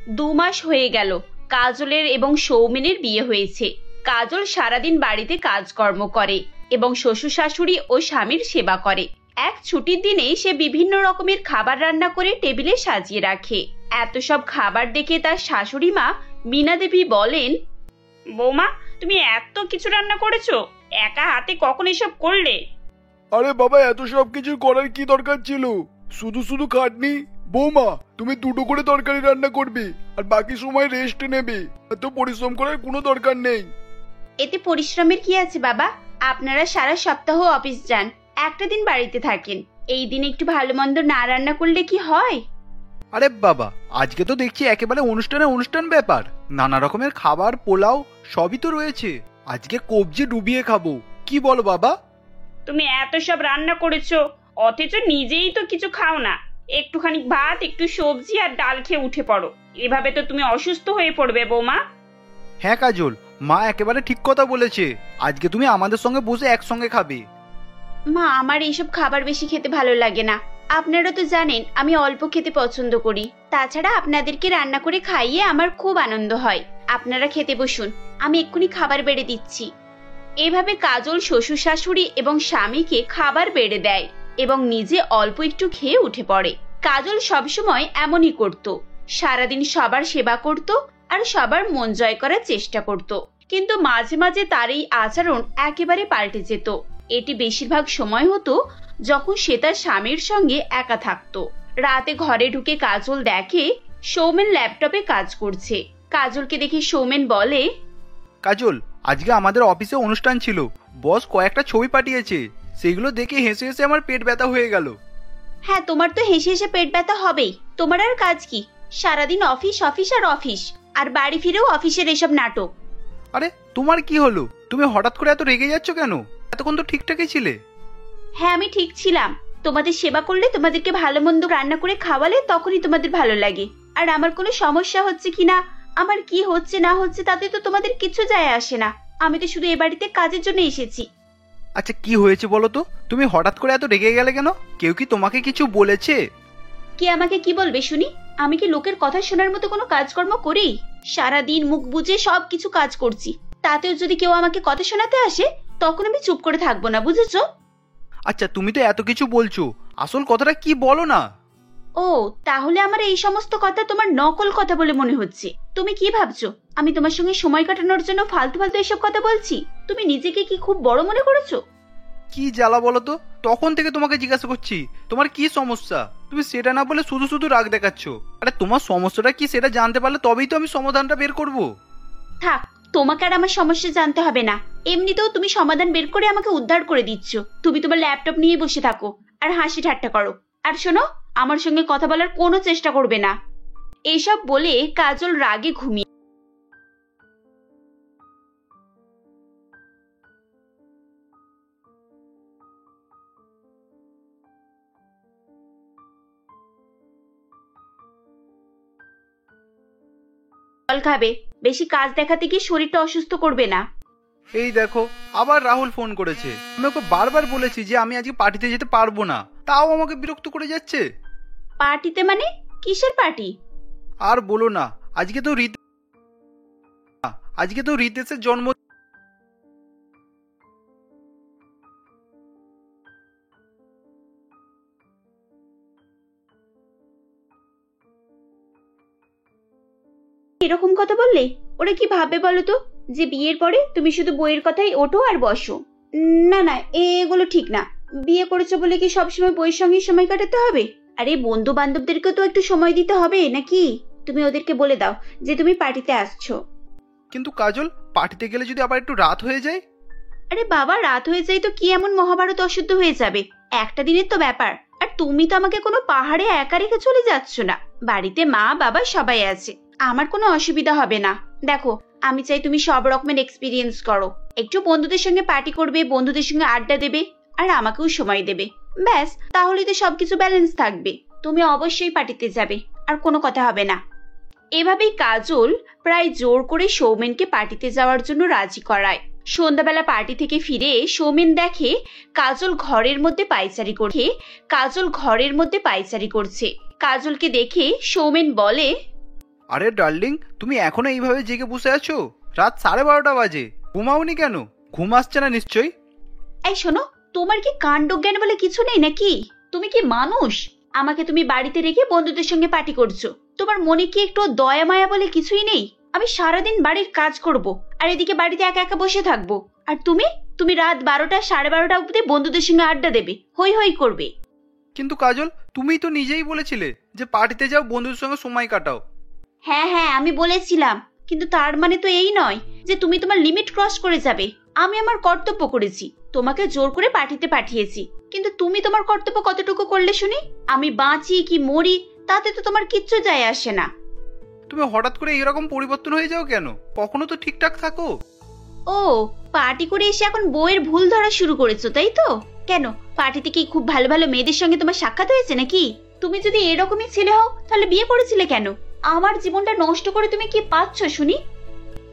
2 মাস হয়ে গেল কাজলের এবং সৌমেনের বিয়ে হয়েছে। কাজল সারাদিন বাড়িতে কাজকর্ম করে এবং শ্বশুর শাশুড়ি ও স্বামীর সেবা করে। এক ছুটির দিনে সে বিভিন্ন রকমের খাবার রান্না করে টেবিলে সাজিয়ে রাখে। এত সব খাবার দেখে তার শাশুড়ি মা মীনা দেবী বলেন, বৌমা, তুমি এত কিছু রান্না করেছো? একা হাতে কখন এসব করলে? আরে বাবা, এত সব কিছু করার কি দরকার ছিল? শুধু শুধু খাটনি। বৌমা, তুমি 2টো করে তরকারি রান্না করবে আর বাকি সময় রেস্ট নেবে। এত পরিশ্রম করার কোনো দরকার নেই। এতে পরিশ্রমের কি আছে বাবা? আপনারা সারা সপ্তাহ অফিস যান, একটা দিন বাড়িতে থাকেন। এই দিন একটু ভালো মন্দ না রান্না করলে কি হয়? আরে বাবা, আজকে তো দেখছি একেবারে অনুষ্ঠান ব্যাপার। নানা রকমের খাবার, পোলাও সবই তো রয়েছে। আজকে কবজি ডুবিয়ে খাবো, কি বলো বাবা? তুমি এত সব রান্না করেছো অথচ নিজেই তো কিছু খাও না। একটুখানি ভাত, একটু সবজি আর ডাল খেয়ে উঠে পড়ো। এভাবে তো তুমি অসুস্থ হয়ে পড়বে বৌমা। হ্যাঁ কাজল, মা একেবারে ঠিক কথা বলেছে। আজকে তুমি আমাদের সঙ্গে বসে একসঙ্গে খাবে। মা, আমার এইসব খাবার বেশি খেতে ভালো লাগে না। আপনারা তো জানেন আমি অল্প খেতে পছন্দ করি। তাছাড়া আপনাদেরকে রান্না করে খাইয়ে আমার খুব আনন্দ হয়। আপনারা খেতে বসুন, আমি এক্ষুনি খাবার বেড়ে দিচ্ছি। এভাবে কাজল শ্বশুর শাশুড়ি এবং স্বামীকে খাবার বেড়ে দেয় এবং নিজে অল্প একটু খেয়ে উঠে পড়ে। কাজল সবসময় এমনই করত। সারাদিন সবার সেবা করত আর সবার মন জয় করার চেষ্টা করত। কিন্তু মাঝে মাঝে তার এই আচরণ একেবারে পাল্টে যেত। এটি বেশিরভাগ সময় হতো যখন সে তার স্বামীর সঙ্গে একা থাকতো। রাতে ঘরে ঢুকে কাজল দেখে সৌমেন ল্যাপটপে কাজ করছে। কাজলকে দেখে সৌমেন বলে, কাজল, আজকে আমাদের অফিসে অনুষ্ঠান ছিল। বস কয়েকটা ছবি পাঠিয়েছে, সেগুলো দেখে হেসে হেসে আমার পেট ব্যথা হয়ে গেল। হ্যাঁ, তোমার তো হেসে হেসে পেট ব্যথা হবেই। তোমার আর কাজ কি? সারাদিন অফিস অফিস আর অফিস, আর বাড়ি ফিরেও অফিসের এসব নাটক। আরে তোমার কি হলো? তুমি হঠাৎ করে এত রেগে যাচ্ছ কেন? এতক্ষণ তো ঠিকঠাকই ছিলে। হ্যাঁ, আমি ঠিক ছিলাম। তোমাদের সেবা করলে, তোমাদেরকে ভালো মন্দ রান্না করে খাওয়ালে তখনই তোমাদের ভালো লাগে। আর আমার কোনো সমস্যা হচ্ছে কিনা, আমার কি হচ্ছে না হচ্ছে, তাতে তো তোমাদের কিছু যায় আসে না। আমি তো শুধু এ বাড়িতে কাজের জন্য এসেছি। আচ্ছা, কি হয়েছে বলো তো? তুমি হঠাৎ করে এত রেগে গেলে কেন? কেউ কি তোমাকে কিছু বলেছে? কে আমাকে কি বলবে শুনি? আমি কি লোকের কথা শোনার মতো কোনো কাজকর্ম করি? সারাদিন মুখ বুজে সবকিছু কাজ করছি, তাতেও যদি কেউ আমাকে কথা শোনাতে আসে তখন আমি চুপ করে থাকবো না, বুঝেছো? আচ্ছা, তুমি তো এত কিছু বলছো, আসল কথাটা কি বলো না। ও, তাহলে আমার এই সমস্ত কথা তোমার নকল কথা বলে মনে হচ্ছে। তুমি কি ভাবছো আমি তোমার সঙ্গে সময় কাটানোর জন্য ফালতু ফালতু এসব কথা বলছি? তুমি নিজেকে কি খুব বড় মনে করেছো? কি জ্বালা বলো তো, তখন থেকে তোমাকে জিজ্ঞাসা করছি তোমার কি সমস্যা। তুমি সেটা না বলে শুধু শুধু রাগ দেখাচ্ছ। আরে তোমার সমস্যাটা কি সেটা জানতে পারলে তবেই তো আমি সমাধানটা বের করব। থাক, তোমাকে আর আমার সমস্যা জানতে হবে না। এমনিতেও তুমি সমাধান বের করে আমাকে উদ্ধার করে দিচ্ছ। তুমি তোমার ল্যাপটপ নিয়ে বসে থাকো আর হাসি ঠাট্টা করো। আর শোনো, আমার সঙ্গে কথা বলার কোনো চেষ্টা করবে না। এইসব বলে কাজল রাগে ঘুমিয়ে জল খাবে। বেশি কাজ দেখাতে গিয়ে শরীরটা অসুস্থ করবে না। এই দেখো, আবার রাহুল ফোন করেছে। আমি ওকে বারবার বলেছি যে আমি আজকে পার্টিতে যেতে পারবো না, তাও আমাকে বিরক্ত করে যাচ্ছে। পার্টিতে মানে? কিসের পার্টি? আর বলো না, আজকে তো রিতেশের জন্ম। এরকম কথা বললে ওরা কি ভাববে বলো তো? যে বিয়ের পরে তুমি শুধু বইয়ের কথাই ওঠো আর বসো। না না, এগুলো ঠিক না। বিয়ে করেছো বলে কি সবসময় বইয়ের সঙ্গে সময় কাটাতে হবে? আরে বন্ধু বান্ধবদেরকে তো একটু সময় দিতে হবে নাকি? তুমি ওদেরকে বলে দাও যে তুমি পার্টিতে আসছো। কিন্তু কাজল, পার্টিতে গেলে যদি আবার একটু রাত হয়ে যায়? আরে বাবা, রাত হয়ে যায় তো কি এমন মহাভারত অশুদ্ধ হয়ে যাবে? একটা দিনের তো ব্যাপার। আর তুমি তো আমাকে কোনো পাহাড়ে একা রেখে চলে যাচ্ছ না। বাড়িতে মা বাবা সবাই আছে, আমার কোনো অসুবিধা হবে না। দেখো, আমি চাই তুমি সব রকমের এক্সপিরিয়েন্স করো। একটু বন্ধুদের সঙ্গে পার্টি করবে, বন্ধুদের সঙ্গে আড্ডা দেবে, আর আমাকেও সময় দেবে। ব্যাস, তাহলেই তো সবকিছু ব্যালেন্স থাকবে। তুমি অবশ্যই পার্টিতে যাবে, আর কোনো কথা হবে না। এভাবেই কাজল প্রায় জোর করে সৌমেনকে পার্টিতে যাওয়ার জন্য রাজি করায়। সন্ধ্যাবেলা পার্টি থেকে ফিরে সৌমেন দেখে কাজল ঘরের মধ্যে পায়চারি করছে। কাজলকে দেখে সৌমেন বলে, আরে ডার্লিং, তুমি এখনো এইভাবে জেগে বসে আছো? রাত 12:30 বাজে, ঘুমাওনি কেন? ঘুম আসছে না নিশ্চয়ই। এই শোনো, তোমার কি কাণ্ডজ্ঞান বলে কিছু নেই নাকি? তুমি কি মানুষ? আমাকে তুমি বাড়িতে রেখে বন্ধুদের সঙ্গে পার্টি করছো। তোমার মনে কি একটু দয়া মায়া বলে কিছুই নেই? আমি সারাদিন বাড়ির কাজ করব, আর এদিকে বাড়িতে একা একা বসে থাকবো। আর তুমি তুমি রাত 12টা 12:30 অবধি বন্ধুদের সঙ্গে আড্ডা দেবে, হই হই করবে। কিন্তু কাজল, তুমিই তো নিজেই বলেছিলে যে পার্টিতে যাও, বন্ধুদের সঙ্গে সময় কাটাও। হ্যাঁ হ্যাঁ, আমি বলেছিলাম, কিন্তু তার মানে তো এই নয় যে তুমি তোমার লিমিট ক্রস করে যাবে। আমি আমার কর্তব্য করেছি, তোমাকে জোর করে পার্টিতে পাঠিয়েছি, কিন্তু তুমি তোমার কর্তব্য কতটুকু করলে শুনি? আমি বাঁচি কি মরি তাতে তো তোমার কিচ্ছু যায় আসে না। তুমি হঠাৎ করে এরকম পরিবর্তন হয়ে যাও কেন? কখনো তো ঠিকঠাক থাকো। ও, পার্টি করে এসে এখন বউয়ের ভুল ধরা শুরু করেছো, তাই তো? কেন, পার্টিতে কি খুব ভালো ভালো মেয়েদের সঙ্গে তোমার সাক্ষাৎ হয়েছে নাকি? তুমি যদি এরকমই ছেলে হও তাহলে বিয়ে করেছিলে কেন? আমার জীবনটা নষ্ট করে তুমি কি পাচ্ছ শুনি?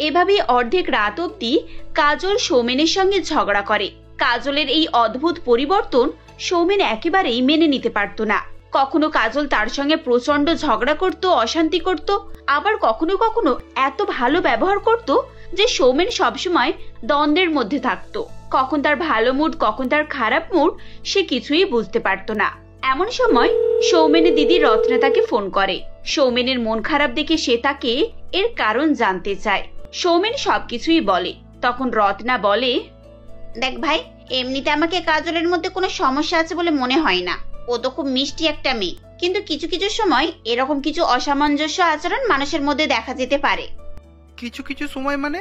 এভাবেই অর্ধেক রাত অবধি কাজল সৌমেনের সঙ্গে ঝগড়া করে। কাজলের এই অদ্ভুত পরিবর্তন সৌমেন একেবারেই মেনে নিতে পারত না। কখনো কাজল তার সঙ্গে প্রচন্ড ঝগড়া করত, অশান্তি করত, আবার কখনো কখনো এত ভালো ব্যবহার করত যে সৌমেন সবসময় দ্বন্দ্বের মধ্যে থাকতো। কখন তার ভালো মুড, কখন তার খারাপ মুড, সে কিছুই বুঝতে পারত না। এমন সময় সৌমেনের দিদি রত্না তাকে ফোন করে। সৌমেনের মন খারাপ দেখে সে তাকে এর কারণ জানতে চায়। সৌমেন সবকিছুই বলে। তখন রত্না বলে, দেখ ভাই, এমনিতে আমাকে কাজলের মধ্যে কোনো সমস্যা আছে বলে মনে হয় না। ও তো খুব মিষ্টি একটা মেয়ে, কিন্তু কিছু কিছু সময় এরকম কিছু অসামঞ্জস্য আচরণ মানুষের মধ্যে দেখা যেতে পারে। কিছু কিছু সময় মানে?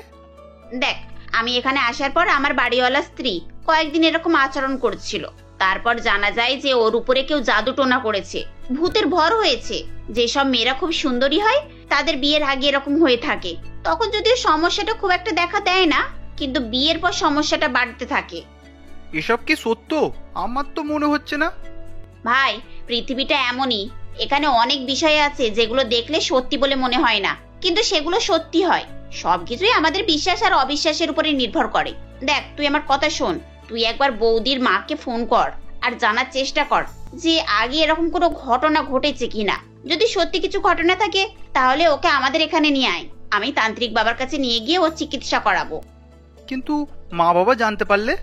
দেখ, আমি এখানে আসার পর আমার বাড়িওয়ালা স্ত্রী কয়েকদিন এরকম আচরণ করছিল। তারপর জানা যায় যে ওর উপরে কেউ জাদু টোনা করেছে, ভূতের ভর হয়েছে। যেসব মেয়েরা খুব সুন্দরী হয় তাদের বিয়ের আগে এরকম হয়ে থাকে। তখন যদিও সমস্যাটা খুব একটা দেখা দেয় না, কিন্তু বিয়ের পর সমস্যাটা বাড়তে থাকে। এসব কি সত্য? আমার তো মনে হচ্ছে না। ভাই, পৃথিবীটা এমনই, এখানে অনেক বিষয় আছে যেগুলো দেখলে সত্যি বলে মনে হয় না, কিন্তু সেগুলো সত্যি হয়। সবকিছুই আমাদের বিশ্বাস আর অবিশ্বাসের উপরে নির্ভর করে। দেখ, তুই আমার কথা শোন, তুই একবার বৌদির মাকে ফোন কর আর জানার চেষ্টা কর যে আগে এরকম কোনো ঘটনা ঘটেছে কিনা। যদি সত্যি কিছু ঘটনা থাকে তাহলে ওকে আমাদের এখানে নিয়ে আয়, আমি তান্ত্রিক বাবার কাছে নিয়ে গিয়ে ওর চিকিৎসা করাবো। কিন্তু মা বাবা জানতে পারলে?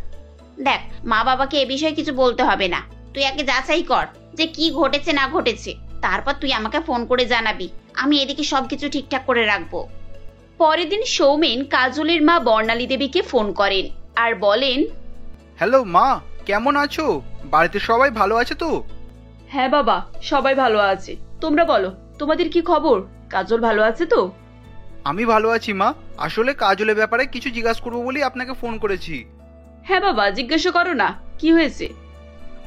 দেখ, মা বাবাকে এ বিষয়ে কিছু বলতে হবে না। তুই আগে যাচাই কর যে কি ঘটেছে না ঘটেছে, তারপর তুই আমাকে ফোন করে জানাবি। আমি এদিকে সবকিছু ঠিকঠাক করে রাখবো। পরের দিন সৌমেন কাজলের মা বর্ণালী দেবীকে ফোন করেন আর বলেন, হ্যালো মা, কেমন আছো? বাড়িতে সবাই ভালো আছে তো? হ্যাঁ বাবা, সবাই ভালো আছে। তোমরা বলো, তোমাদের কি খবর? কাজল ভালো আছে তো? আমি ভালো আছি মা। আসলে কাজলের ব্যাপারে কিছু জিজ্ঞাসা করবো বলেই আপনাকে ফোন করেছি। হ্যাঁ বাবা, জিজ্ঞাসা করো না, কি হয়েছে?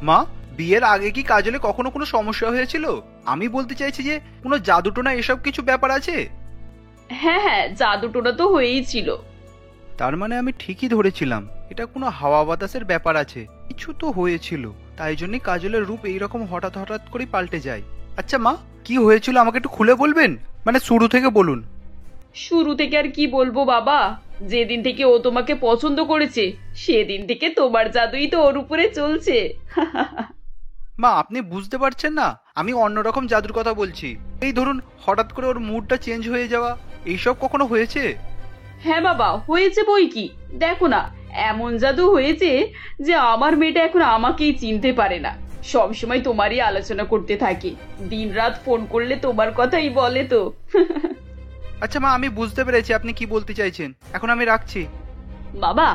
মা, বিয়ের আগে কি কাজলে কখনো কোনো সমস্যা হয়েছিল? আমি বলতে চাইছি যে কোনো জাদুটোনা এসব কিছু ব্যাপার আছে? হ্যাঁ হ্যাঁ, জাদু টোনা তো হয়েই ছিল। তার মানে আমি ঠিকই ধরেছিলাম, এটা কোনো হাওয়া বাতাসের ব্যাপার আছে। কিছু তো হয়েছিল, তাই জন্যই কাজলের রূপ এইরকম হঠাৎ হঠাৎ করে পাল্টে যায়। আচ্ছা মা, কি হয়েছিল আমাকে একটু খুলে বলবেন? মানে শুরু থেকে বলুন। শুরু থেকে আর কি বলবো বাবা, যেদিন থেকে ও তোমাকে পছন্দ করেছে সেদিন থেকে তোমার জাদুই তো ওর উপরে চলছে। মা, আপনি বুঝতে পারছেন না, আমি অন্যরকম জাদুর কথা বলছি। এই ধরুন, হঠাৎ করে ওর মুডটা চেঞ্জ হয়ে যাওয়া, এইসব কখনো হয়েছে? হ্যাঁ বাবা, হয়েছে বই কি। দেখো না, এমন জাদু হয়েছে যে আমার মেয়েটা এখন আমাকেই চিনতে পারে না। সবসময় তোমারই আলোচনা করতে থাকে, দিনরাত ফোন করলে তোমার কথাই বলে তো। আচ্ছা মা, আমি বুঝতে পেরেছি আপনি কি বলতে চাইছেন। এখন আমি রাখছি। বাবা,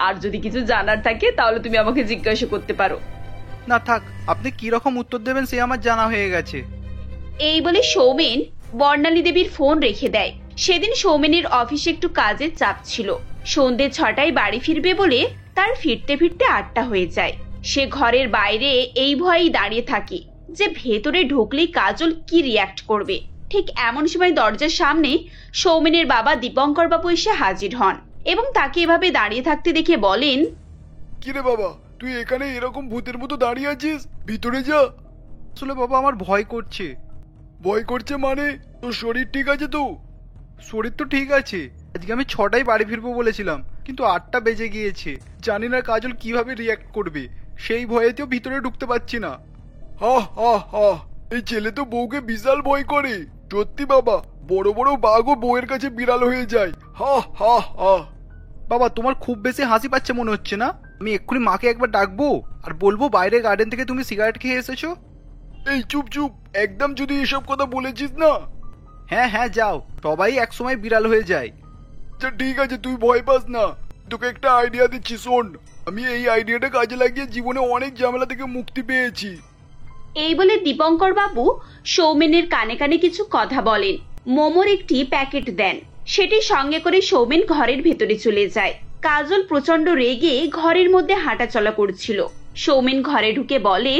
আর যদি কিছু জানার থাকে তাহলে তুমি আমাকে জিজ্ঞাসা করতে পারো। না থাক, আপনি কি রকম উত্তর দেবেন সে আমার জানা হয়ে গেছে। এই বলে সৌমেন বর্ণালী দেবীর ফোন রেখে দেয়। সেদিন সৌমেনের অফিসে একটু কাজের চাপ ছিল। সন্ধে 6টায় বাড়ি ফিরবে বলে তার ফিরতে ফিরতে 8টা হয়ে যায়। সে ঘরের বাইরে এই ভয়েই দাঁড়িয়ে থাকে যে ভেতরে ঢুকলেই কাজল কি রিয়াক্ট করবে। ঠিক এমন সময় দরজার সামনে সৌমেনের বাবা দীপঙ্কর বাবু এসে হাজির হন এবং তাকে এভাবে দাঁড়িয়ে থাকতে দেখে বলেন, কিরে বাবা, তুই এখানে এরকম ভূতের মতো দাঁড়িয়ে আছিস? ভিতরে যা। আসলে বাবা, আমার ভয় করছে। ভয় করছে মানে? তোর শরীর ঠিক আছে তো? শরীর তো ঠিক আছে। আজকে আমি 6টায় বাড়ি ফিরবো বলেছিলাম, কিন্তু 8টা বেজে গিয়েছে। জানি না কাজল কিভাবে রিয়াক্ট করবে, সেই ভয়েতেও ভিতরে ঢুকতে পারছি না। হা হা হা, এই ছেলে তো বউকে বিশাল ভয় করে। সত্যি বাবা, বড় বড় বাঘও বউয়ের কাছে বিড়াল হয়ে যায়। হা হা হা। বাবা তোমার খুব বেশি হাসি পাচ্ছে মনে হচ্ছে না? আমি এক্ষুনি মাকে একবার ডাকবো আর বলবো বাইরে গার্ডেন থেকে তুমি সিগারেট খেয়ে এসেছো। এই চুপ চুপ, একদম যদি এসব কথা বলেছিস না। হ্যাঁ হ্যাঁ যাও, সবাই একসময় বিড়াল হয়ে যায়। আচ্ছা ঠিক আছে, তুই ভয় পাস না। তোকে একটা আইডিয়া দিচ্ছি, শোন। আমি এই আইডিয়াটা কাজে লাগিয়ে জীবনে অনেক ঝামেলা থেকে মুক্তি পেয়েছি। এই বলে দীপঙ্কর বাবু সৌমেনের কানে কানে কিছু কথা বলেন। মোমোর একটি প্যাকেট দেন। সেটি সঙ্গে করে সৌমেন ঘরের ভেতরে চলে যায়। কাজল প্রচন্ড রেগে ঘরের মধ্যে হাঁটাচলা করছিল। সৌমেন ঘরে ঢুকে বলে,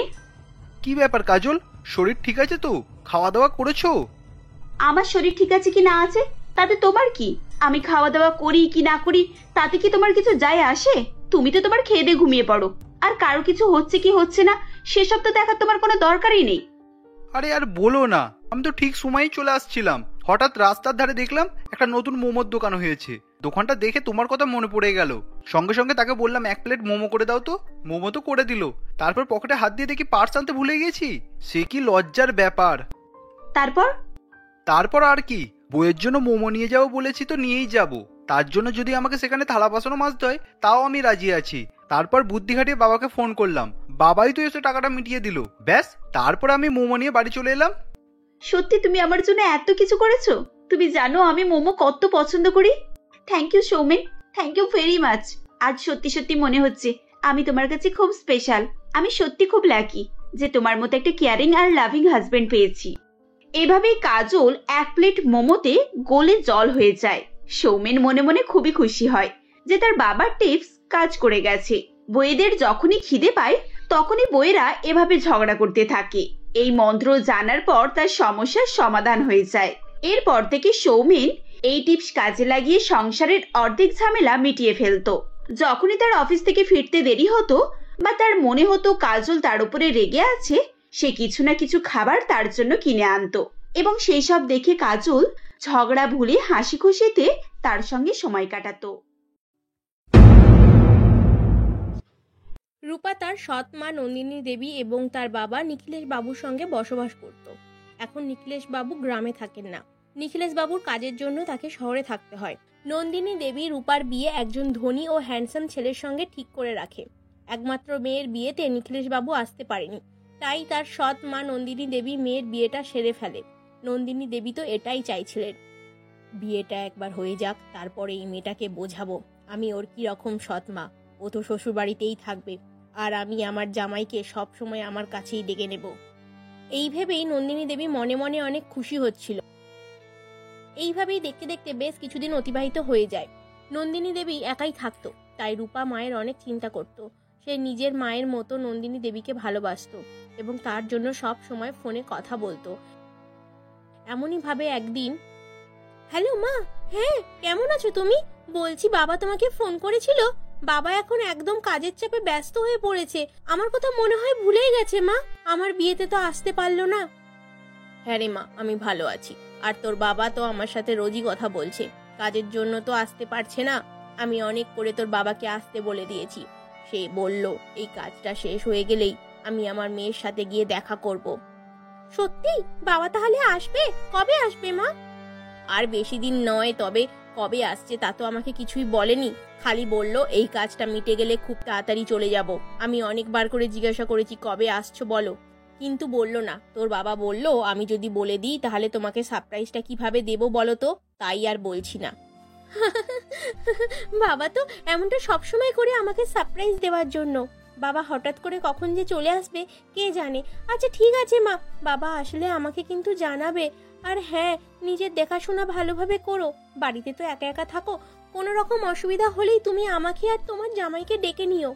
কি ব্যাপার কাজল, শরীর ঠিক আছে তো? খাওয়া দাওয়া করেছো? আমার শরীর ঠিক আছে কি না আছে তাতে তোমার কি? আমি খাওয়া দাওয়া করি কি না করি তাতে কি তোমার কিছু যায় আসে? তুমি তো তোমার খেয়ে দিয়ে ঘুমিয়ে পড়ো। আর কারো কিছু হচ্ছে কি হচ্ছে না সেসব তো দেখার তোমার কোনো দরকারই নেই। আরে আর বলো না, আমি তো ঠিক সময়েই চলে আসছিলাম। হঠাৎ রাস্তার ধারে দেখলাম একটা নতুন মোমোর দোকান হয়েছে। দোকানটা দেখে তোমার কথা মনে পড়ে গেল। সঙ্গে সঙ্গে তাকে বললাম 1 প্লেট মোমো করে দাও তো। মোমো তো করে দিল। তারপর পকেটে হাত দিয়ে দেখি পার্স আনতে ভুলে গেছি। সে কি লজ্জার ব্যাপার। তারপর আর কি, বইয়ের জন্য মোমো নিয়ে যাবো বলেছি তো নিয়েই যাব। তার জন্য যদি আমাকে সেখানে থালা বাসনও মাজতে হয় তাও আমি রাজি আছি। তারপর বুদ্ধি খাটিয়ে বাবাকে ফোন করলাম, বাবাই তো এসে টাকাটা মিটিয়ে দিল। ব্যাস, তারপর আমি মোমো নিয়ে বাড়ি চলে এলাম। সত্যি তুমি আমার জন্য এত কিছু করেছো? তুমি জানো আমি মোমো কত পছন্দ করি। Thank you Soumen, thank you very much. আজ সত্যি সত্যি মনে হচ্ছে আমি তোমার কাছে খুব স্পেশাল। আমি সত্যি খুব লাকি যে তোমার মতো একটা কেয়ারিং আর লাভিং হাজবেন্ড পেয়েছি। এভাবেই কাজল 1 প্লেট মোমোতে গলে জল হয়ে যায়। সৌমেন মনে মনে খুবই খুশি হয় যে তার বাবার টিপস কাজ করে গেছে। বইয়েদের যখনই খিদে পায় তখনই বইয়েরা এভাবে ঝগড়া করতে থাকে। এই মন্ত্র জানার পর তার সমস্যার সমাধান হয়ে যায়। এরপর থেকে সৌমেন এই টিপস কাজে লাগিয়ে সংসারের অর্ধেক ঝামেলা মিটিয়ে ফেলতো। যখনই তার অফিস থেকে ফিরতে দেরি হতো বা তার মনে হতো কাজল তার উপরে রেগে আছে, সে কিছু না কিছু খাবার তার জন্য কিনে আনতো এবং সেই সব দেখে কাজল ঝগড়া ভুলে হাসি খুশিতে তার সঙ্গে সময় কাটাতো। রূপা তার সৎ মা নন্দিনী দেবী এবং তার বাবা নিখিলেশ বাবুর সঙ্গে বসবাস করত। এখন নিখিলেশ বাবু গ্রামে থাকেন না। নিখিলেশ বাবুর কাজের জন্য তাকে শহরে থাকতে হয়। নন্দিনী দেবী রূপার বিয়ে একজন ধনী ও হ্যান্ডসাম ছেলের সঙ্গে ঠিক করে রাখে। একমাত্র মেয়ের বিয়েতে নিখিলেশ বাবু আসতে পারেনি, তাই তার সৎ মা নন্দিনী দেবী মেয়ের বিয়েটা সেরে ফেলে। নন্দিনী দেবী তো এটাই চাইছিলেন, বিয়েটা একবার হয়ে যাক, তারপরে এই মেয়েটাকে বোঝাবো আমি ওর কি রকম সৎ মা। ও তো শ্বশুর বাড়িতেই থাকবে আর আমি আমার জামাইকে সব সময় আমার কাছেই ডেকে নেব। এই ভেবেই নন্দিনী দেবী মনে মনে অনেক খুশি হচ্ছিল। এইভাবেই দেখতে দেখতে বেশ কিছুদিন অতিবাহিত হয়ে যায়। নন্দিনী দেবী একাই থাকতো, তাই রূপা মায়ের অনেক চিন্তা করত। সে নিজের মায়ের মতো নন্দিনী দেবীকে ভালোবাসতো এবং তার জন্য সব সময় ফোনে কথা বলতো। এমনই ভাবে একদিন, হ্যালো মা, হ্যাঁ কেমন আছো তুমি? বলছি বাবা তোমাকে ফোন করেছিল। বাবা এখন একদম কাজের চাপে ব্যস্ত হয়ে পড়েছে। আমার কথা মনে হয় ভুলেই গেছে মা। আমার বিয়েতে তো আসতে পারলো না। হ্যাঁ রে মা, আমি ভালো আছি। আর তোর বাবা তো আমার সাথে রোজই কথা বলছে, কাজের জন্য তো আসতে পারছে না। আমি অনেক করে তোর বাবাকে আসতে বলে দিয়েছি। সে বলল এই কাজটা শেষ হয়ে গেলেই আমি আমার মেয়ের সাথে গিয়ে দেখা করব। সত্যি? বাবা তাহলে আসবে? কবে আসবে মা? আর বেশি দিন নয়, তবে কবে আসছে তা তো আমাকে কিছুই বলেনি। খালি বলল এই কাজটা মিটে গেলে খুব তাড়াতাড়ি চলে যাব। আমি অনেকবার করে জিজ্ঞাসা করেছি কবে আসছো বলো, কিন্তু বলল না। তোর বাবা বলল আমি যদি বলে দিই তাহলে তোমাকে সারপ্রাইজটা কিভাবে দেব বলো তো, তাই আর বলছি না। বাবা তো এমনটা সবসময় করে আমাকে সারপ্রাইজ দেওয়ার জন্য। বাবা হঠাৎ করে কখন যে চলে আসবে কে জানে। আচ্ছা ঠিক আছে মা, বাবা আসলে আমাকে কিন্তু জানাবে। আর হ্যাঁ, নিজের দেখাশোনা ভালোভাবে করো। বাড়িতে তো একা একা থাকো, কোনো রকম অসুবিধা হলেই তুমি আমাকে আর তোমার জামাইকে ডেকে নিও।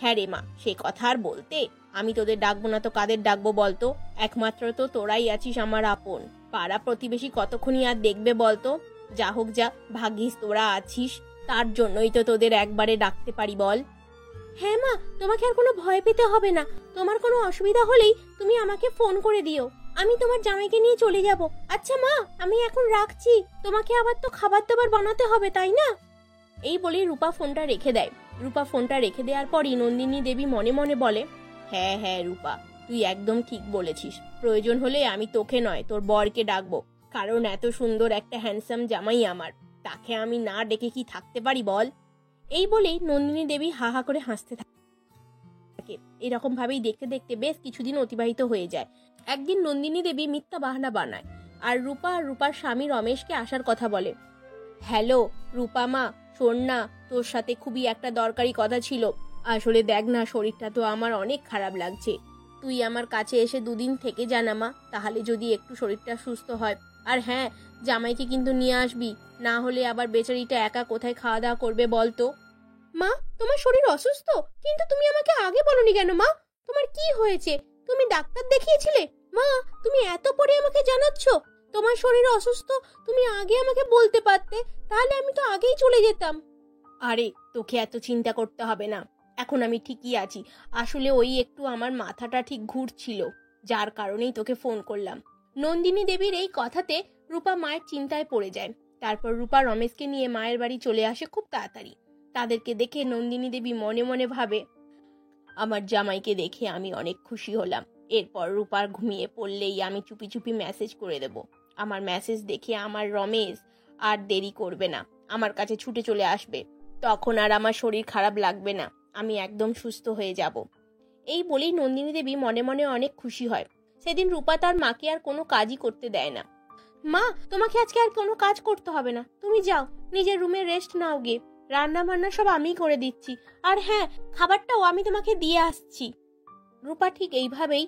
হ্যাঁ রে মা, সে কথা আর বলতে। আমি তোদের ডাকবো না তো কাদের ডাকবো বলতো? একমাত্র তো তোরাই আছিস আমার আপন। পাড়া প্রতিবেশী কতক্ষণই আর দেখবে বলতো? যা হোক যা, ভাগ্যিস তোরা আছিস, তার জন্যই তো তোদের একবারে ডাকতে পারি বল। হ্যাঁ মা, তোমাকে আর কোনো ভয় পেতে হবে না। তোমার কোনো অসুবিধা হলেই তুমি আমাকে ফোন করে দিও, আমি তোমার জামাইকে নিয়ে চলে যাব। আচ্ছা মা, আমি এখন রাখছি, তোমাকে আবার তো খাবার দাবার বানাতে হবে তাই না? এই বলে রূপা ফোনটা রেখে দেয়। রূপা ফোনটা রেখে দেওয়ার পরই নন্দিনী দেবী মনে মনে বলে, হ্যাঁ রূপা, তুই একদম ঠিক বলেছিস। প্রয়োজন হলে আমি তোকে নয় তোর বরকে ডাকবো। কারণ এত সুন্দর একটা হ্যান্ডসাম জামাই আমার, তাকে আমি না ডেকে কি থাকতে পারি বল? এই বলেই নন্দিনী দেবী হা হা করে হাসতে থাকে। এরকম ভাবেই দেখতে দেখতে বেশ কিছুদিন অতিবাহিত হয়ে যায়। একদিন নন্দিনী দেবী মিথ্যা বাহানা বানায় আর রূপা আর রূপার স্বামী রমেশকে আসার কথা বলে। হ্যালো রূপা মা, শোন না, তোর সাথে খুবই একটা দরকারি কথা ছিল। আসলে দেখ না, শরীরটা তো আমার অনেক খারাপ লাগছে। তুই আমার কাছে এসে 2 দিন থেকে জানা মা, তাহলে যদি একটু শরীরটা সুস্থ হয়। আর হ্যাঁ, জামাইকে কিন্তু নিয়ে আসবি, না হলে আবার বেচারিটা একা কোথায় খাওয়া দাওয়া করবে বলতো। মা, তোমার শরীর অসুস্থ? কিন্তু তুমি আমাকে আগে বলনি কেন মা? তোমার কি হয়েছে? তুমি ডাক্তার দেখিয়েছিলে? মা, তুমি এত পরে আমাকে জানাচ্ছ তোমার শরীর অসুস্থ? তুমি আগে আমাকে বলতে পারতে, তাহলে আমি তো আগেই চলে যেতাম। আরে তোকে এত চিন্তা করতে হবে না, এখন আমি ঠিকই আছি। আসলে ওই একটু আমার মাথাটা ঠিক ঘুরছিল, যার কারণেই তোকে ফোন করলাম। নন্দিনী দেবীর এই কথাতে রূপা মায়ের চিন্তায় পড়ে যায়। তারপর রূপা রমেশকে নিয়ে মায়ের বাড়ি চলে আসে খুব তাড়াতাড়ি। তাদেরকে দেখে নন্দিনী দেবী মনে মনে ভাবে, আমার জামাইকে দেখে আমি অনেক খুশি হলাম। এরপর রূপার ঘুমিয়ে পড়লেই আমি চুপি চুপি মেসেজ করে দেব। আমার মেসেজ দেখে আমার রমেশ আর দেরি করবে না, আমার কাছে ছুটে চলে আসবে। তখন আর আমার শরীর খারাপ লাগবে না, আমি একদম সুস্থ হয়ে যাব। এই বলেই নন্দিনী দেবী মনে মনে অনেক খুশি হয়। সেদিন রূপা তার মাকে আর কোনো কাজই করতে দেয় না। মা, তোমাকে আজকে আর কোনো কাজ করতে হবে না, তুমি যাও নিজের রুমে রেস্ট নাও গে। রান্না বান্না সব আমিই করে দিচ্ছি, আর হ্যাঁ, খাবারটাও আমি তোমাকে দিয়ে আসছি। রূপা ঠিক এইভাবেই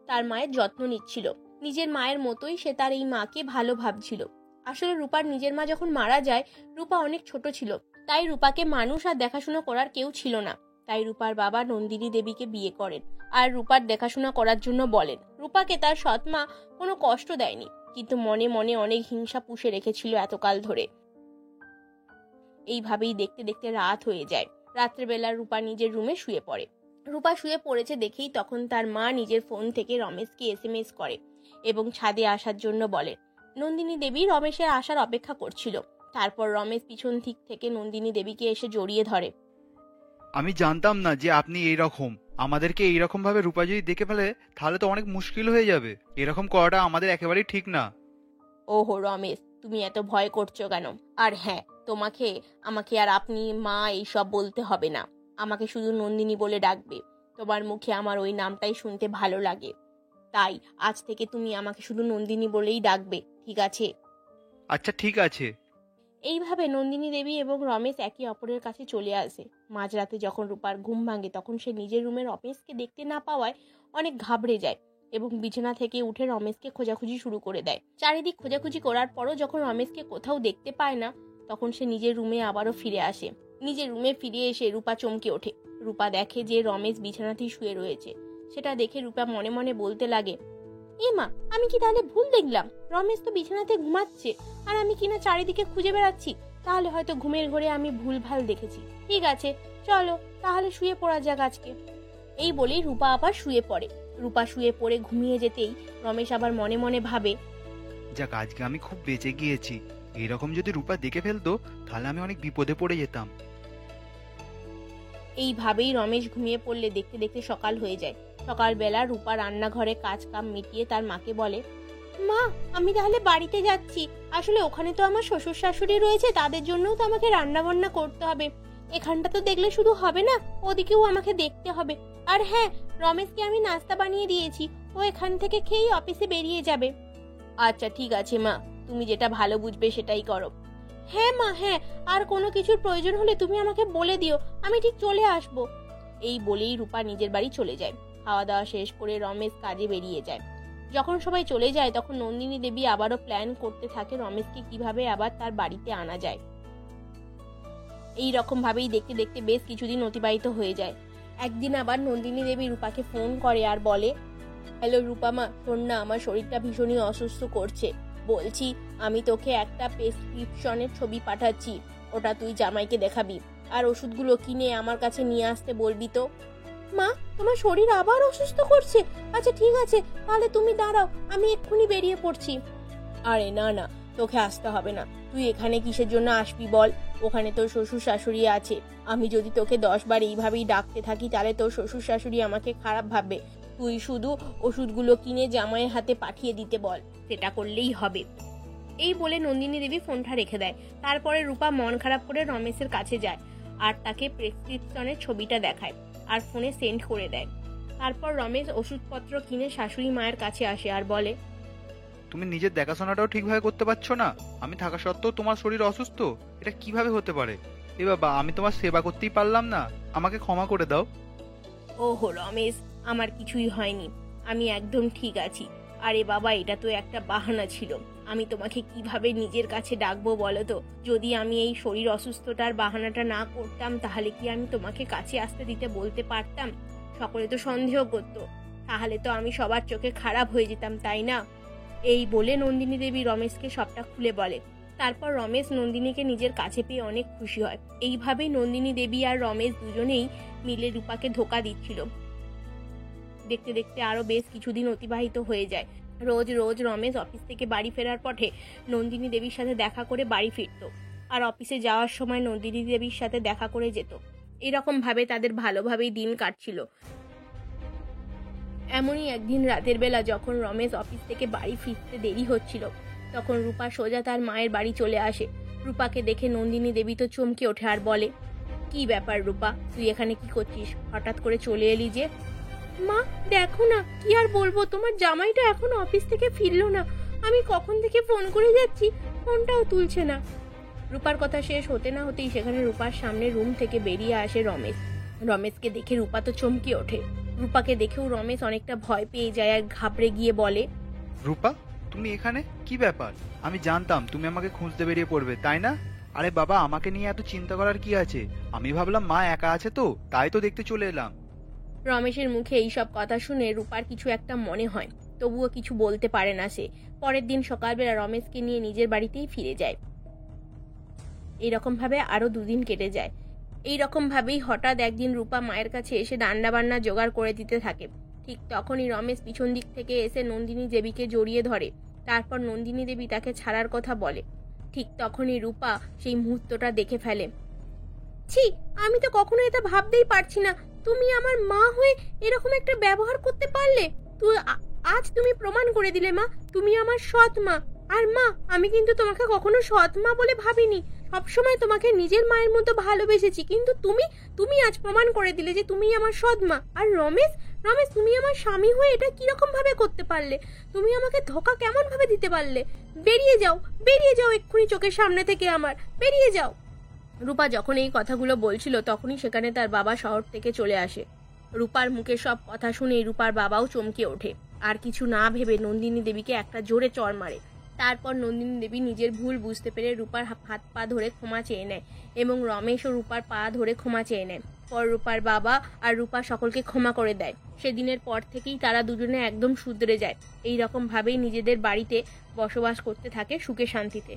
তার মায়ের যত্ন নিচ্ছিল। নিজের মায়ের মতোই সে তার এই মাকে ভালো ভাবছিল। আসলে রূপার নিজের মা যখন মারা যায়, রূপা অনেক ছোট ছিল, তাই রূপাকে মানুষ আর দেখাশোনা করার কেউ ছিল না। তাই রূপার বাবা নন্দিনী দেবীকে বিয়ে করেন আর রূপার দেখাশোনা করার জন্য বলেন। রূপাকে তার সৎ মা কোনো কষ্ট দেয়নি, কিন্তু মনে মনে অনেক হিংসা পুষে রেখেছিল এতকাল ধরে। এইভাবেই দেখতে দেখতে রাত হয়ে যায়। রাত্রেবেলা রূপা নিজের রুমে শুয়ে পড়ে। রূপা শুয়ে পড়েছে দেখেই তখন তার মা নিজের ফোন থেকে রমেশকে SMS করে এবং ছাদে আসার জন্য বলে। নন্দিনী দেবী রমেশের আসার অপেক্ষা করছিল। তারপর রমেশ পিছন দিক থেকে নন্দিনী দেবীকে এসে জড়িয়ে ধরে। আমি জানতাম না যে আপনি এইরকম, আমাদেরকে এইরকম ভাবে রূপা যদি দেখে ফেলে তাহলে তো অনেক মুশকিল হয়ে যাবে। এরকম করাটা আমাদের একেবারেই ঠিক না। ওহো রমেশ, তুমি এত ভয় করছো কেন? আর হ্যাঁ, আমাকে আর আপনি মা এইসব বলতে হবে না, আমাকে শুধু নন্দিনী বলে ডাকবে। তোমার মুখে আমার ওই নামটাই শুনতে ভালো লাগে, তাই আজ থেকে তুমি আমাকে শুধু নন্দিনী বলেই ডাকবে, ঠিক আছে? আচ্ছা ঠিক আছে। এইভাবে নন্দিনী দেবী এবং রমেশ একে অপরের কাছে চলে আসে। মাঝরাতে যখন রূপার ঘুম ভাঙে তখন সে নিজের রুমে রমেশকে দেখতে না পাওয়ায় অনেক ঘাবড়ে যায় এবং বিছানা থেকে উঠে রমেশকে খোঁজাখুঁজি শুরু করে দেয়। চারিদিক খোঁজাখুঁজি করার পরও যখন রমেশকে কোথাও দেখতে পায় না, তখন সে নিজের রুমে আবারও ফিরে আসে। নিজের রুমে ফিরে এসে রূপা চমকে ওঠে। রূপা দেখে যে রমেশ বিছানাতেই শুয়ে রয়েছে। সেটা দেখে রূপা মনে মনে বলতে লাগে, এ মা, আমি কি তাহলে ভুল দেখলাম? রমেশ তো বিছানাতে ঘুমাচ্ছে আর আমি কিনা চারিদিকে খুঁজে বেড়াচ্ছি। তাহলে হয়তো ঘুমের ঘরে আমি ভুলভাল দেখেছি। ঠিক আছে, চলো তাহলে শুয়ে পড়া যাক আজকে। এই বলেই রূপা আবার শুয়ে পড়ে। রূপা শুয়ে পড়ে ঘুমিয়ে যেতেই রমেশ আবার মনে মনে ভাবে, যাক আজকে আমি খুব বেঁচে গিয়েছি। এইরকম যদি রূপা দেখে ফেলতো তাহলে আমি অনেক বিপদে পড়ে যেতাম। এইভাবেই রমেশ ঘুমিয়ে পড়লে দেখতে দেখতে সকাল হয়ে যায়। সকালবেলা রূপা রান্নাঘরে কাজ কাম মিটিয়ে তার মাকে বলে, মা, আমি তাহলে বাড়িতে যাচ্ছি। আসলে ওখানে তো আমার শ্বশুর শাশুড়ি রয়েছে, তাদের জন্যও তো আমাকে রান্না বান্না করতে হবে। এখানটা তো দেখলে শুধু হবে না, ওদিকেও আমাকে দেখতে হবে। আর হ্যাঁ, রমেশকে আমি নাস্তা বানিয়ে দিয়েছি, ও এখান থেকে খেয়েই অফিসে বেরিয়ে যাবে। আচ্ছা ঠিক আছে মা, তুমি যেটা ভালো বুঝবে সেটাই করো। হ্যাঁ মা, হ্যাঁ, আর কোনো কিছুর প্রয়োজন হলে তুমি আমাকে বলে দিও, আমি ঠিক চলে আসব। এই বলেই রূপা নিজের বাড়ি চলে যায়। খাওয়া দাওয়া শেষ করে রমেশ কাজে বেরিয়ে যায়। যখন সবাই চলে যায় তখন নন্দিনী দেবী আবারও প্ল্যান করতে থাকে রমেশকে কিভাবে আবার তার বাড়িতে আনা যায়। এই রকম ভাবেই দেখতে দেখতে বেশ কিছুদিন অতিবাহিত হয়ে যায়। একদিন আবার নন্দিনী দেবী রূপাকে ফোন করে আর বলে, হ্যালো রূপা মা, শোন না, আমার শরীরটা ভীষণই অসুস্থ করছে। বলছি, আমি তোকে একটা প্রেসক্রিপশনের ছবি পাঠাচ্ছি, ওটা তুই জামাইকে দেখাবি আর ওষুধগুলো কিনে আমার কাছে নিয়ে আসতে বলবি তো। মা, তোমার শরীর আবার অসুস্থ করছে? আচ্ছা ঠিক আছে, তাহলে তুমি দাঁড়াও, আমি এক্ষুনি বেরিয়ে পড়ছি। আরে না না, তোকে আসতে হবে না। তুই এখানে কিসের জন্য আসবি বল? ওখানে তোর শ্বশুর শাশুড়ি আছে। আমি যদি তোকে 10 বার এইভাবেই ডাকতে থাকি তাহলে তোর শ্বশুর শাশুড়ি আমাকে খারাপ ভাববে। তুই শুধু ওষুধগুলো কিনে জামাইয়ের হাতে পাঠিয়ে দিতে বল, সেটা করলেই হবে। এই বলে নন্দিনী দেবী ফোনটা রেখে দেয়। তারপরে রূপা মন খারাপ করে রমেশের কাছে যায় আর তাকে প্রেসক্রিপশনের ছবিটা দেখায় আর ফোনে সেন্ড করে দেয়। তারপর রমেশ ওষুধপত্র কিনে শাশুড়ি মায়ের কাছে আসে আর বলে, তুমি নিজের দেখাশোনাটাও ঠিকভাবে করতে পারছো না? আমি থাকা সত্ত্বেও তোমার শরীর অসুস্থ, এটা কিভাবে হতে পারে? এ বাবা, আমি তোমার সেবা করতেই পারলাম না, আমাকে ক্ষমা করে দাও। ওহো রমেশ, আমার কিছুই হয়নি, আমি একদম ঠিক আছি। আরে বাবা, এটা তো একটা বাহানা ছিল। আমি তোমাকে কিভাবে নিজের কাছে ডাকবো বলো তো? যদি আমি এই শরীর অসুস্থতার বাহানাটা না করতাম তাহলে কি আমি তোমাকে কাছে আসতে দিতে বলতে পারতাম? সকলে তো সন্দেহ করতো, তাহলে তো আমি সবার চোখে খারাপ হয়ে যেতাম, তাই না? এই বলে নন্দিনী দেবী রমেশকে সবটা খুলে বলে। তারপর রমেশ নন্দিনীকে নিজের কাছে পেয়ে অনেক খুশি হয়। এইভাবেই নন্দিনী দেবী আর রমেশ দুজনেই মিলে রূপাকে ধোকা দিচ্ছিল। দেখতে দেখতে আরো বেশ কিছুদিন অতিবাহিত হয়ে যায়। রোজ রোজ রমেশ অফিস থেকে বাড়ি ফেরার পথে নন্দিনী দেবীর সাথে দেখা করে বাড়ি ফিরত আর অফিসে যাওয়ার সময় নন্দিনী দেবীর সাথে দেখা করে যেত। এরকম ভাবে তাদের ভালোভাবেই দিন কাটছিল। এমনই একদিন রাতের বেলা যখন রমেশ অফিস থেকে বাড়ি ফিরতে দেরি হচ্ছিল, তখন রূপা সোজা তার মায়ের বাড়ি চলে আসে। রূপাকে দেখে নন্দিনী দেবী তো চমকে ওঠে আর বলে, কি ব্যাপার রূপা, তুই এখানে কি করছিস? হঠাৎ করে চলে এলি যে? মা দেখো না, কি আর বলবো, তোমার জামাইটা এখনো অফিস থেকে ফিরলো না। আমি কখন থেকে ফোন করে যাচ্ছি, ফোনটাও তুলছে না। রূপার কথা শেষ হতে না হতেই সেখানে রূপার সামনে রুম থেকে বেরিয়ে আসে রমেশ। রমেশকে দেখে রূপা তো চমকে ওঠে। রূপাকে দেখেও রমেশ অনেকটা ভয় পেয়ে যায় আর ঘাবড়ে গিয়ে বলে, রূপা, তুমি এখানে? কি ব্যাপার? আমি জানতাম তুমি আমাকে খুঁজতে বেরিয়ে পড়বে, তাই না? আরে বাবা, আমাকে নিয়ে এত চিন্তা করার কি আছে? আমি ভাবলাম মা একা আছে তো, তাই তো দেখতে চলে এলাম। রমেশের মুখে এইসব কথা শুনে রূপার কিছু একটা মনে হয়, তবুও কিছু বলতে পারে না সে। পরের দিন সকালবেলা রমেশকে নিয়ে নিজের বাড়িতেই ফিরে যায়। এইরকম ভাবে আরো দুদিন কেটে যায়। এইরকম ভাবেই হঠাৎ একদিন রূপা মায়ের কাছে এসে রান্না বান্না জোগাড় করে দিতে থাকে। ঠিক তখনই রমেশ পিছন দিক থেকে এসে নন্দিনী দেবীকে জড়িয়ে ধরে। তারপর নন্দিনী দেবী তাকে ছাড়ার কথা বলে। ঠিক তখনই রূপা সেই মুহূর্তটা দেখে ফেলে। ছি, আমি তো কখনো এটা ভাবতেই পারছি না, তুমি আমার মা হয়ে এরকম একটা ব্যবহার করতে পারলে। আজ তুমি প্রমাণ করে দিলে মা, তুমি আমার সৎ মা। আর মা, আমি কিন্তু তোমাকে কখনো সৎ মা বলে ভাবিনি, সবসময় তোমাকে নিজের মায়ের মতো ভালোবেসেছি, কিন্তু তুমি আজ প্রমাণ করে দিলে যে তুমি আমার সৎ মা। আর রমেশ, তুমি আমার স্বামী হয়ে এটা কিরকম ভাবে করতে পারলে? তুমি আমাকে ধোকা কেমন ভাবে দিতে পারলে? বেরিয়ে যাও এক্ষুনি চোখের সামনে থেকে আমার, বেরিয়ে যাও। রূপা যখন এই কথাগুলো বলছিল তখনই সেখানে তার বাবা শহর থেকে চলে আসে। রূপার মুখে সব কথা শুনে রূপার বাবাও চমকে ওঠে আর কিছু না ভেবে নন্দিনী দেবীকে একটা জোরে চড় মারে। তারপর নন্দিনী দেবী নিজের ভুল বুঝতে পেরে রূপার হাত পা ধরে ক্ষমা চেয়ে নেয় এবং রমেশ ও রূপার পা ধরে ক্ষমা চেয়ে নেয়। পর রূপার বাবা আর রূপা সকলকে ক্ষমা করে দেয়। সেদিনের পর থেকেই তারা দুজনে একদম শুধরে যায়। এই রকম ভাবেই নিজেদের বাড়িতে বসবাস করতে থাকে সুখে শান্তিতে।